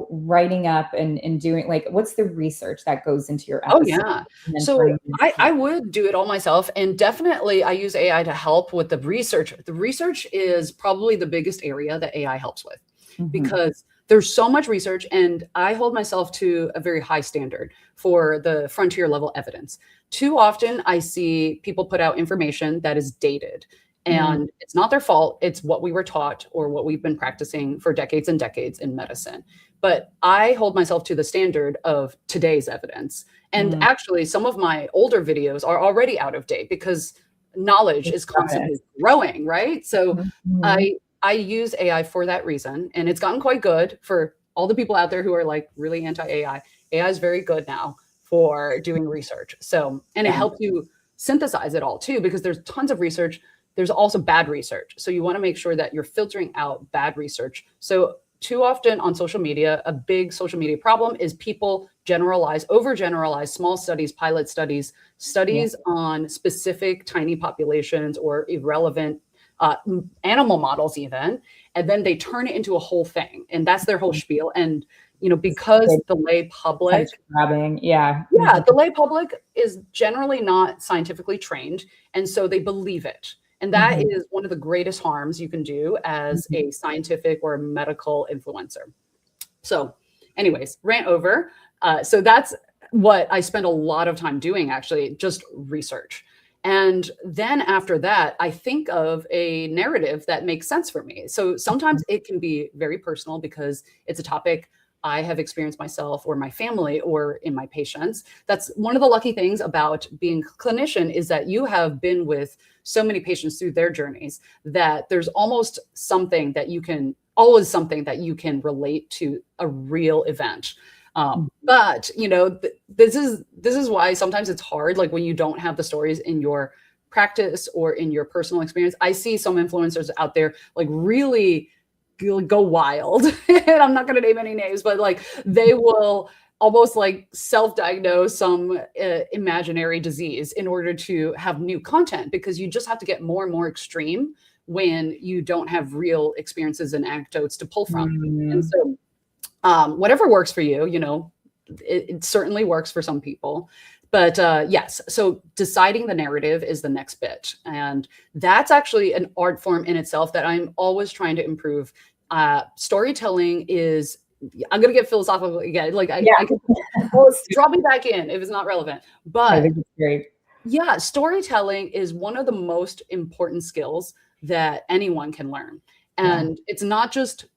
writing up and doing, like, what's the research that goes into your Oh, episode? yeah. And then So turning it I into. would do it all myself, and definitely I use AI to help with the research. The research is probably the biggest area that AI helps with Mhm. because there's so much research, and I hold myself to a very high standard for the frontier level evidence. Too often I see people put out information that is dated, Mm, and it's not their fault. It's what we were taught or what we've been practicing for decades and decades in medicine. But I hold myself to the standard of today's evidence. And mm. actually, some of my older videos are already out of date because knowledge is Got it. constantly growing, right? So Mhm, mhm. I use AI for that reason, and it's gotten quite good for all the people out there who are like really anti-AI. AI is very good now for doing research. So, and it Yeah. helps you synthesize it all too, because there's tons of research. There's also bad research. So you want to make sure that you're filtering out bad research. So too often on social media, a big social media problem is people generalize, overgeneralize small studies, pilot studies, Yeah. studies on specific tiny populations or irrelevant animal models even, and then they turn it into a whole thing. And that's their whole spiel. And, because Good the lay public, attention grabbing. Yeah. yeah, Mhm. the lay public is generally not scientifically trained, and so they believe it. And that Mhm. is one of the greatest harms you can do as Mhm. a scientific or medical influencer. So, anyways, rant over. So that's what I spend a lot of time doing, actually, just research. And then after that, I think of a narrative that makes sense for me. So sometimes it can be very personal because it's a topic I have experienced myself or my family or in my patients. That's one of the lucky things about being a clinician is that you have been with so many patients through their journeys that there's always something that you can relate to a real event. Mhm. But this is why sometimes it's hard, like when you don't have the stories in your practice or in your personal experience. I see some influencers out there like really go wild. And I'm not going to name any names, but like they will almost like self-diagnose some imaginary disease in order to have new content, because you just have to get more and more extreme when you don't have real experiences and anecdotes to pull from. And Mm. so whatever works for you, it certainly works for some people. But yes, so deciding the narrative is the next bit. And that's actually an art form in itself that I'm always trying to improve. Storytelling is, I'm going to get philosophical again. Like Yeah. I could, well, draw me back in if it's not relevant. I But think it's great. yeah, storytelling is one of the most important skills that anyone can learn. Yeah. And it's not just,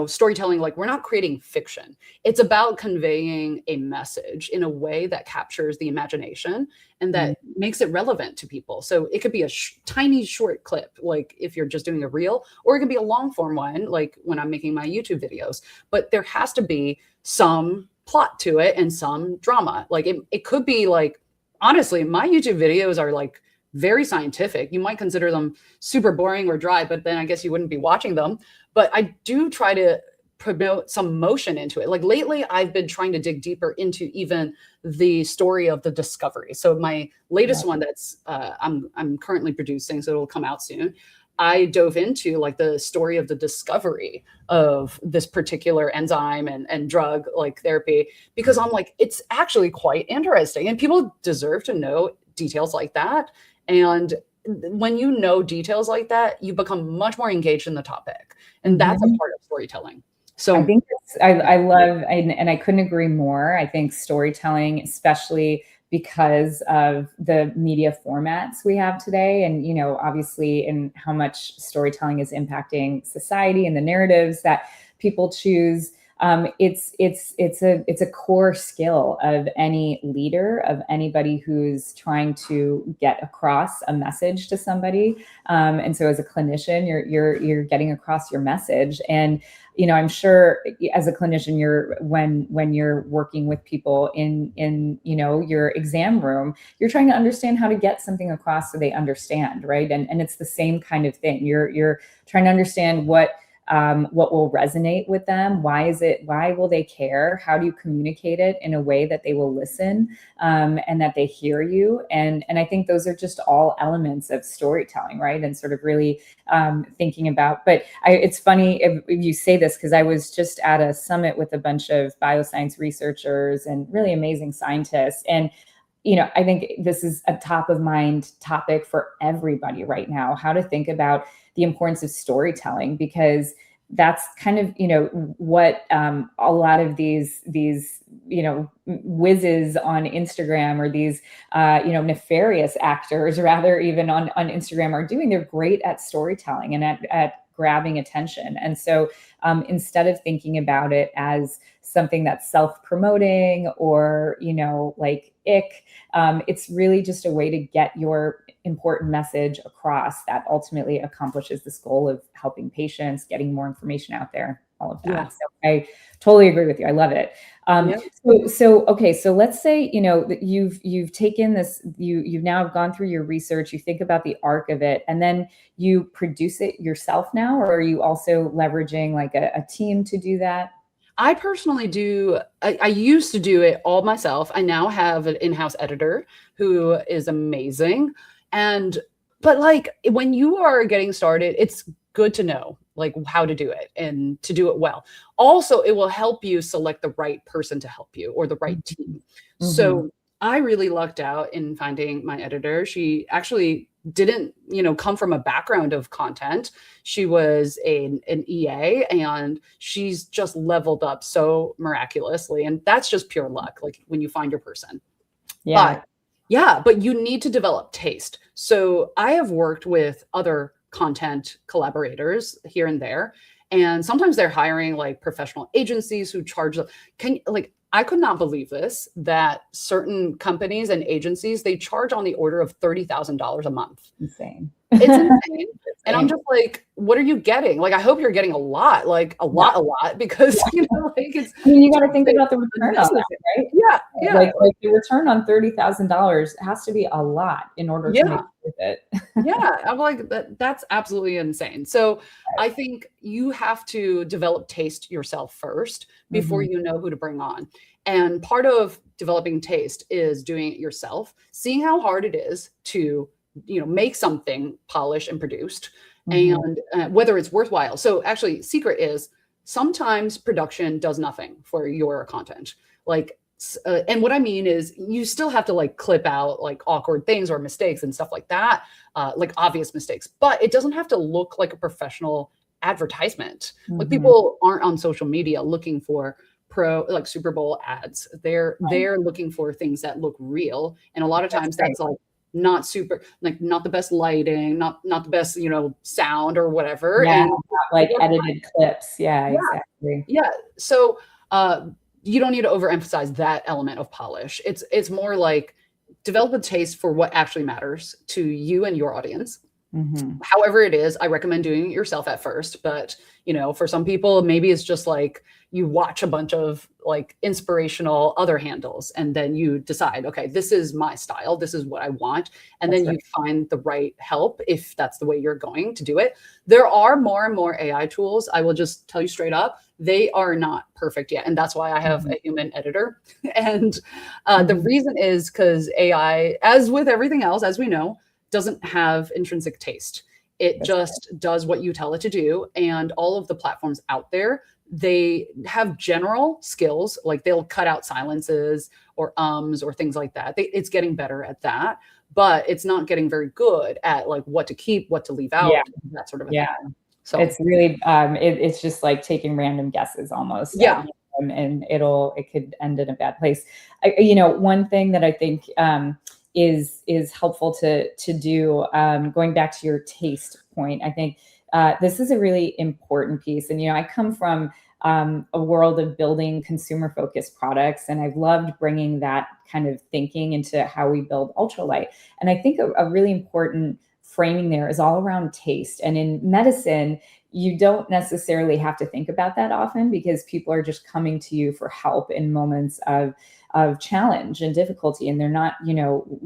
storytelling, like we're not creating fiction. It's about conveying a message in a way that captures the imagination and Mm. that makes it relevant to people. So it could be a tiny short clip, like if you're just doing a reel, or it can be a long form one, like when I'm making my YouTube videos. But there has to be some plot to it and some drama. Like it could be like, honestly, my YouTube videos are like very scientific. You might consider them super boring or dry, but then I guess you wouldn't be watching them. But I do try to promote some motion into it. Like lately, I've been trying to dig deeper into even the story of the discovery. So my latest one that's I'm currently producing, so it'll come out soon. I dove into like the story of the discovery of this particular enzyme and drug like therapy, because I'm like, it's actually quite interesting and people deserve to know details like that. And when you know details like that, you become much more engaged in the topic. And that's a Mhm. part of storytelling. I So think I love, and I couldn't agree more. I think storytelling, especially because of the media formats we have today, and obviously, in how much storytelling is impacting society and the narratives that people choose. It's a core skill of any leader, of anybody who's trying to get across a message to somebody. And so, as a clinician, you're getting across your message. And I'm sure as a clinician, when you're working with people in your exam room, you're trying to understand how to get something across so they understand, right? And it's the same kind of thing. You're trying to understand what what will resonate with them? Why will they care? How do you communicate it in a way that they will listen, and that they hear you? And I think those are just all elements of storytelling, right? And sort of really thinking about, but it's funny if you say this, because I was just at a summit with a bunch of bioscience researchers and really amazing scientists. And I think this is a top of mind topic for everybody right now, how to think about the importance of storytelling, because that's kind of, what a lot of these whizzes on Instagram, or these, nefarious actors, rather, even on Instagram, are doing. They're great at storytelling and at grabbing attention. And so instead of thinking about it as something that's self-promoting or, like ick, it's really just a way to get your important message across that ultimately accomplishes this goal of helping patients, getting more information out there, all of that. Yeah. So I totally agree with you. I love it. Yeah. Okay. So let's say, that you've taken this, you've now gone through your research, you think about the arc of it, and then you produce it yourself now, or are you also leveraging like a team to do that? I personally do. I used to do it all myself. I now have an in-house editor who is amazing. But like when you are getting started, it's good to know like how to do it and to do it well. Also, it will help you select the right person to help you, or the right team. Mm-hmm. So I really lucked out in finding my editor. She actually didn't, come from a background of content. She was an EA, and she's just leveled up so miraculously. And that's just pure luck, like when you find your person. Yeah. But you need to develop taste. So I have worked with other content collaborators here and there, and sometimes they're hiring like professional agencies who charge, I could not believe this, that certain companies and agencies, they charge on the order of $30,000 a month. Insane. It's insane. And I'm just like, what are you getting? Like, I hope you're getting a lot, because, it's. I mean, you got to think about the return on that, right? Yeah. Yeah. Like the return on $30,000 has to be a lot in order to make it worth it. Yeah. I'm like, that's absolutely insane. So I think you have to develop taste yourself first before you know who to bring on. And part of developing taste is doing it yourself, seeing how hard it is to make something polished and produced, and whether it's worthwhile. So actually, secret is sometimes production does nothing for your content. And what I mean is you still have to like clip out like awkward things or mistakes and stuff like that, like obvious mistakes, but it doesn't have to look like a professional advertisement. Like people aren't on social media looking for like Super Bowl ads. They're looking for things that look real. And a lot of times that's like not super, like not the best lighting, not the best, sound or whatever. Yeah, and like edited clips. Yeah, exactly. Yeah. So you don't need to overemphasize that element of polish. It's more like develop a taste for what actually matters to you and your audience. However it is, I recommend doing it yourself at first. But, for some people, maybe it's just like you watch a bunch of like inspirational other handles, and then you decide, okay, this is my style. This is what I want. And then you find the right help if that's the way you're going to do it. There are more and more AI tools. I will just tell you straight up, they are not perfect yet. And that's why I have a human editor. And the reason is because AI, as with everything else, as we know, doesn't have intrinsic taste. It just does what you tell it to do. And all of the platforms out there, they have general skills, like they'll cut out silences or ums or things like that. It's getting better at that, but it's not getting very good at like what to keep, what to leave out, that sort of thing. So it's really, it's just like taking random guesses almost. Yeah. And it could end in a bad place. One thing that I think, is helpful to do, going back to your taste point, I think this is a really important piece. And I come from a world of building consumer-focused products, and I've loved bringing that kind of thinking into how we build Ultralight. And I think a really important framing there is all around taste. And in medicine, you don't necessarily have to think about that often, because people are just coming to you for help in moments of challenge and difficulty, and they're not,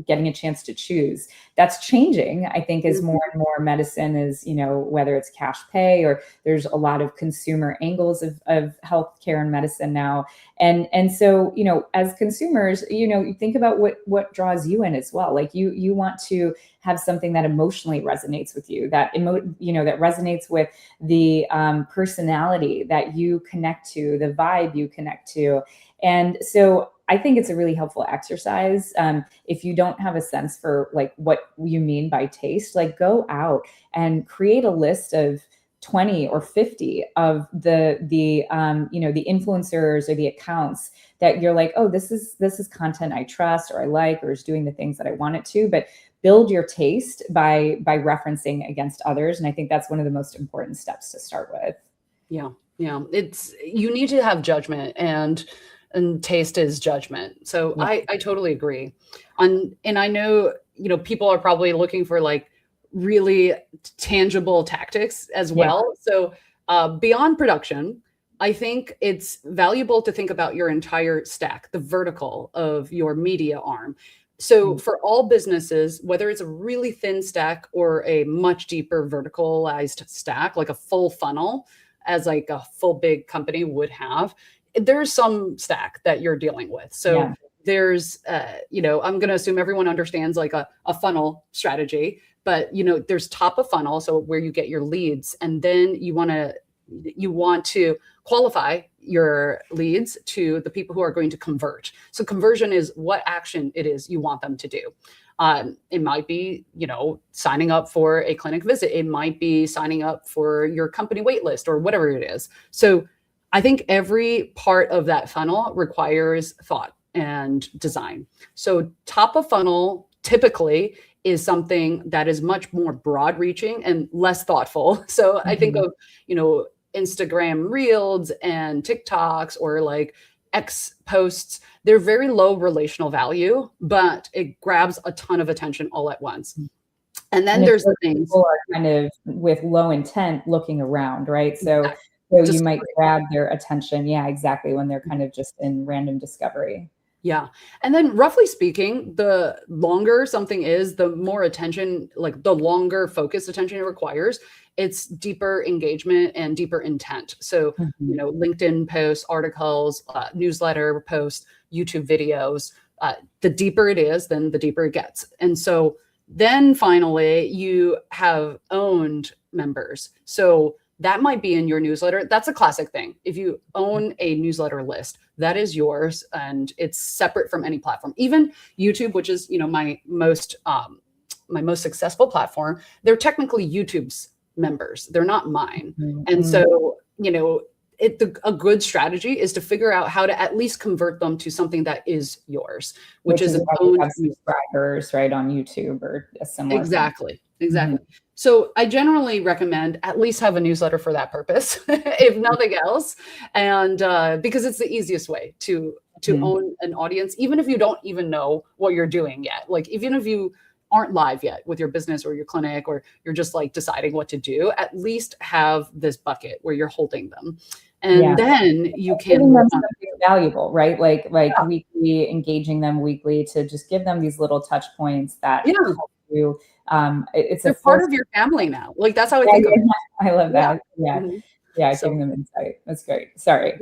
getting a chance to choose. That's changing, I think, as more and more medicine is, whether it's cash pay or there's a lot of consumer angles of healthcare and medicine now. And so, as consumers, you think about what draws you in as well. Like you want to have something that emotionally resonates with you, that that resonates with the personality that you connect to, the vibe you connect to. And so I think it's a really helpful exercise. If you don't have a sense for like what you mean by taste, like go out and create a list of 20 or 50 of the influencers or the accounts that you're like, oh, this is content I trust or I like or is doing the things that I want it to. But build your taste by referencing against others. And I think that's one of the most important steps to start with. Yeah. Yeah. You need to have judgment, and taste is judgment. So yeah. I totally agree. And I know, people are probably looking for like really tangible tactics as well. Yeah. So beyond production, I think it's valuable to think about your entire stack, the vertical of your media arm. So for all businesses, whether it's a really thin stack or a much deeper verticalized stack, like a full funnel, as like a full big company would have, there's some stack that you're dealing with. So there's, I'm going to assume everyone understands like a funnel strategy, but, there's top of funnel. So where you get your leads, and then you want to qualify your leads to the people who are going to convert. So conversion is what action it is you want them to do. It might be, signing up for a clinic visit. It might be signing up for your company wait list or whatever it is. So I think every part of that funnel requires thought and design. So top of funnel typically is something that is much more broad reaching and less thoughtful. So I think of, Instagram Reels and TikToks or like X posts. They're very low relational value, but it grabs a ton of attention all at once. And then there's the things people are kind of with low intent looking around, right? So you might grab their attention. Yeah, exactly. When they're kind of just in random discovery. Yeah. And then roughly speaking, the longer something is, the more attention, like the longer focused attention it requires, it's deeper engagement and deeper intent. So, LinkedIn posts, articles, newsletter posts, YouTube videos, the deeper it is, then the deeper it gets. And so then finally you have owned members. So that might be in your newsletter. That's a classic thing. If you own a newsletter list, that is yours and it's separate from any platform. Even YouTube, which is, my most successful platform, they're technically YouTube's members. They're not mine. And so, a good strategy is to figure out how to at least convert them to something that is yours, which is owned subscribers, right, on YouTube or a similar. Exactly. So I generally recommend at least have a newsletter for that purpose, if nothing else. And because it's the easiest way to own an audience, even if you don't even know what you're doing yet. Like even if you aren't live yet with your business or your clinic, or you're just like deciding what to do, at least have this bucket where you're holding them. And then you can give them something valuable, right? Like weekly, engaging them weekly to just give them these little touch points that help you. It's a part of your family now. Like that's how I think of it. I love that. Yeah. Giving them insight. That's great. Sorry.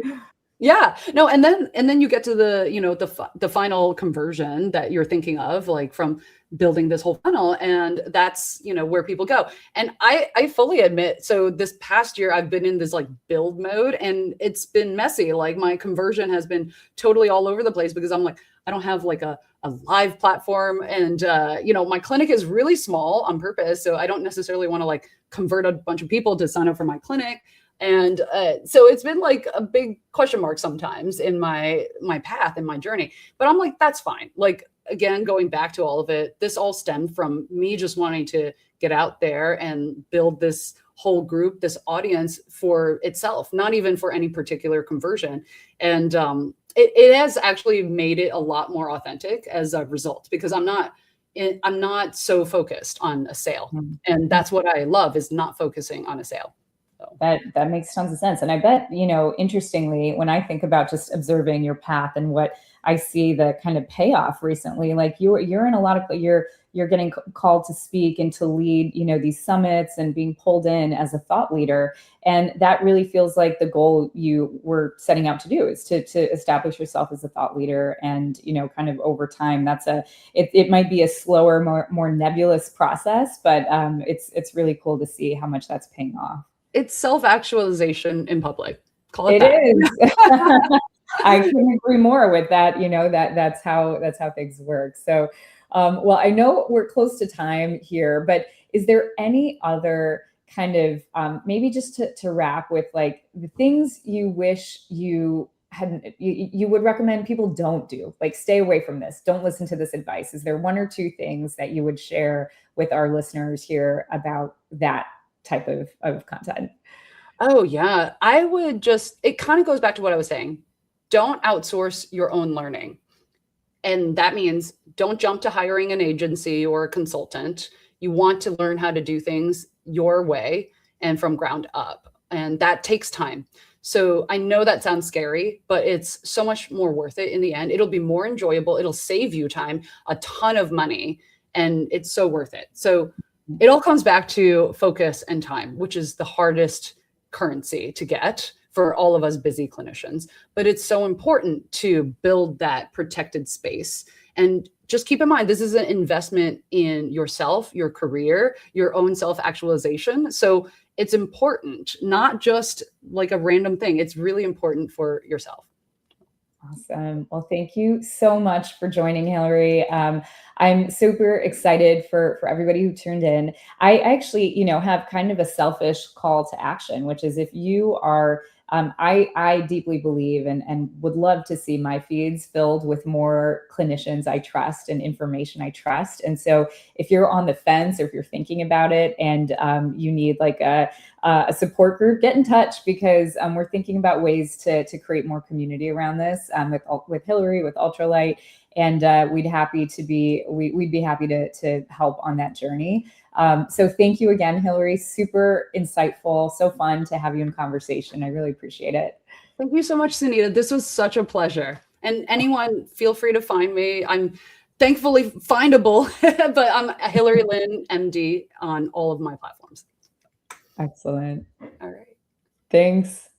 Yeah, no. And then you get to the final conversion that you're thinking of, like from building this whole funnel. And that's, where people go. And I fully admit, so this past year I've been in this like build mode and it's been messy. Like my conversion has been totally all over the place because I'm like, I don't have like a live platform. And, my clinic is really small on purpose. So I don't necessarily want to like convert a bunch of people to sign up for my clinic. And so it's been like a big question mark sometimes in my path and my journey. But I'm like, that's fine. Like, again, going back to all of it, this all stemmed from me just wanting to get out there and build this whole group, this audience for itself, not even for any particular conversion. And it has actually made it a lot more authentic as a result, because I'm not so focused on a sale. And that's what I love, is not focusing on a sale. So. That makes tons of sense. And I bet, interestingly, when I think about just observing your path and what I see the kind of payoff recently, like you're in a lot of you're getting called to speak and to lead, these summits and being pulled in as a thought leader. And that really feels like the goal you were setting out to do, is to establish yourself as a thought leader. And, kind of over time, it might be a slower, more nebulous process, but it's really cool to see how much that's paying off. It's self-actualization in public. Call it It that. is. I couldn't agree more with that. That's how things work. So, well, I know we're close to time here, but is there any other kind of maybe just to wrap with, like, the things you wish you hadn't, you would recommend people don't do, like, stay away from this, don't listen to this advice? Is there one or two things that you would share with our listeners here about that type of content? Oh, yeah. It kind of goes back to what I was saying. Don't outsource your own learning. And that means don't jump to hiring an agency or a consultant. You want to learn how to do things your way and from ground up. And that takes time. So I know that sounds scary, but it's so much more worth it in the end. It'll be more enjoyable. It'll save you time, a ton of money, and it's so worth it. So it all comes back to focus and time, which is the hardest currency to get for all of us busy clinicians. But it's so important to build that protected space. And just keep in mind, this is an investment in yourself, your career, your own self-actualization. So it's important, not just like a random thing. It's really important for yourself. Awesome. Well, thank you so much for joining, Hillary. I'm super excited for everybody who tuned in. I actually, have kind of a selfish call to action, which is, if you are, I deeply believe and would love to see my feeds filled with more clinicians I trust and information I trust. And so if you're on the fence, or if you're thinking about it, and you need like a support group, get in touch, because we're thinking about ways to create more community around this, with Hillary, with Ultralight, and we'd be happy to help on that journey. So thank you again, Hillary. Super insightful, so fun to have you in conversation. I really appreciate it. Thank you so much, Sunita. This was such a pleasure. And anyone, feel free to find me. I'm thankfully findable, but I'm Hillary Lin, MD, on all of my platforms. Excellent. All right. Thanks.